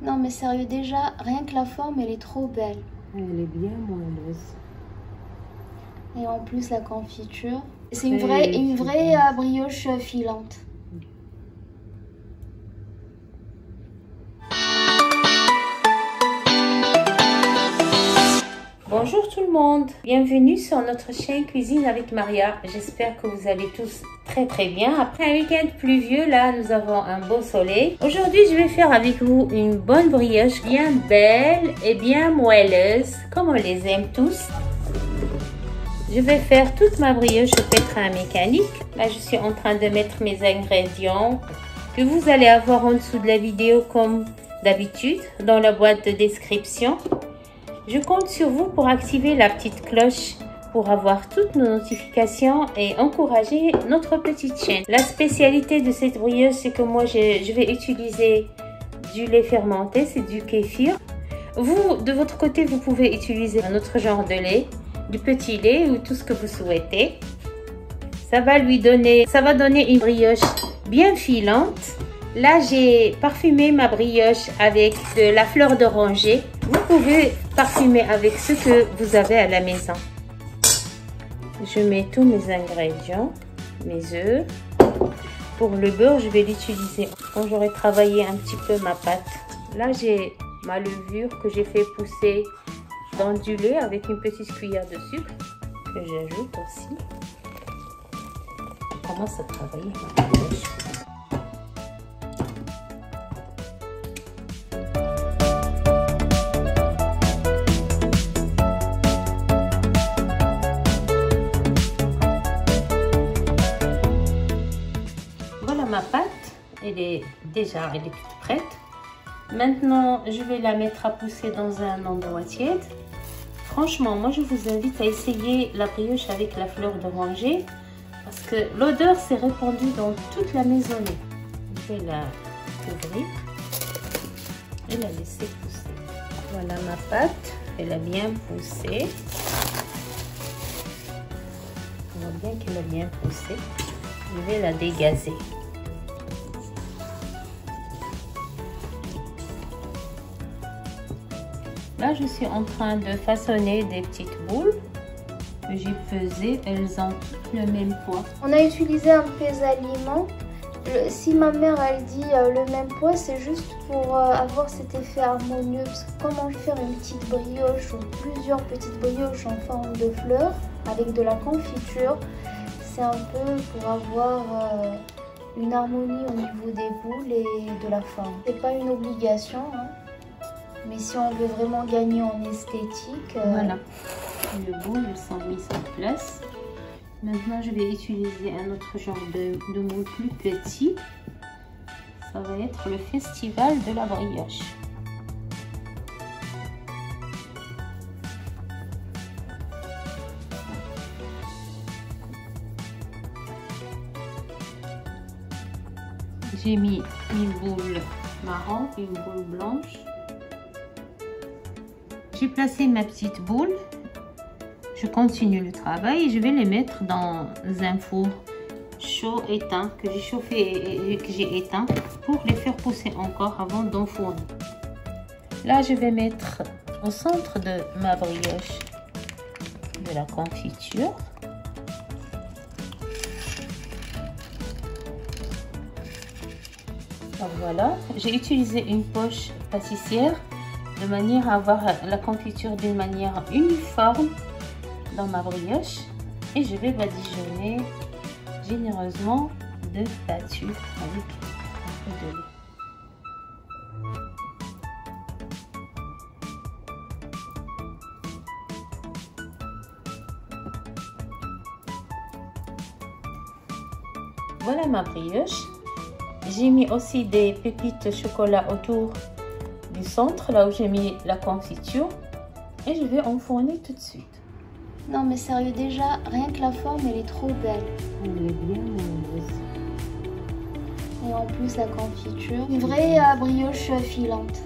Non mais sérieux, déjà, rien que la forme, elle est trop belle. Elle est bien moelleuse. Et en plus, la confiture. C'est une vraie brioche filante. Bonjour tout le monde, bienvenue sur notre chaîne Cuisine avec Maria. J'espère que vous allez tous très bien. Après un week-end pluvieux, là nous avons un beau soleil. Aujourd'hui je vais faire avec vous une bonne brioche bien belle et bien moelleuse, comme on les aime tous. Je vais faire toute ma brioche au pétrin mécanique. Là je suis en train de mettre mes ingrédients que vous allez avoir en dessous de la vidéo comme d'habitude dans la boîte de description. Je compte sur vous pour activer la petite cloche pour avoir toutes nos notifications et encourager notre petite chaîne. La spécialité de cette brioche, c'est que moi je vais utiliser du lait fermenté, c'est du kéfir. Vous, de votre côté, vous pouvez utiliser un autre genre de lait, du petit lait ou tout ce que vous souhaitez. Ça va donner une brioche bien filante. Là, j'ai parfumé ma brioche avec de la fleur d'oranger. Vous pouvez parfumer avec ce que vous avez à la maison. Je mets tous mes ingrédients, mes œufs. Pour le beurre, je vais l'utiliser quand j'aurai travaillé un petit peu ma pâte. Là, j'ai ma levure que j'ai fait pousser dans du lait avec une petite cuillère de sucre que j'ajoute aussi. Je commence à travailler ma brioche. Ma pâte, elle est toute prête. Maintenant, je vais la mettre à pousser dans un endroit tiède. Franchement, moi, je vous invite à essayer la brioche avec la fleur d'oranger parce que l'odeur s'est répandue dans toute la maisonnée. Je vais la couvrir et la laisser pousser. Voilà ma pâte, elle a bien poussé. On voit bien qu'elle a bien poussé. Je vais la dégazer. Là, je suis en train de façonner des petites boules que j'ai pesées. Elles ont toutes le même poids. On a utilisé un pèse-aliment. Si ma mère, elle dit le même poids, c'est juste pour avoir cet effet harmonieux. Parce que comment faire une petite brioche ou plusieurs petites brioches en forme de fleurs avec de la confiture, c'est un peu pour avoir une harmonie au niveau des boules et de la forme. C'est pas une obligation, hein. Mais si on veut vraiment gagner en esthétique... Voilà, les boules sont mises en place. Maintenant, je vais utiliser un autre genre de moule plus petit. Ça va être le festival de la brioche. J'ai mis une boule marron et une boule blanche. J'ai placé ma petite boule. Je continue le travail et je vais les mettre dans un four chaud éteint que j'ai chauffé et que j'ai éteint pour les faire pousser encore avant d'enfourner. Là, je vais mettre au centre de ma brioche de la confiture. Donc voilà, j'ai utilisé une poche pâtissière de manière à avoir la confiture d'une manière uniforme dans ma brioche et je vais badigeonner généreusement de pâture avec un peu de lait. Voilà ma brioche. J'ai mis aussi des pépites de chocolat autour du centre, là où j'ai mis la confiture, et je vais enfourner tout de suite. Non mais sérieux, déjà, rien que la forme, elle est trop belle. Elle est bien moelleuse. Et en plus, la confiture, une vraie brioche filante.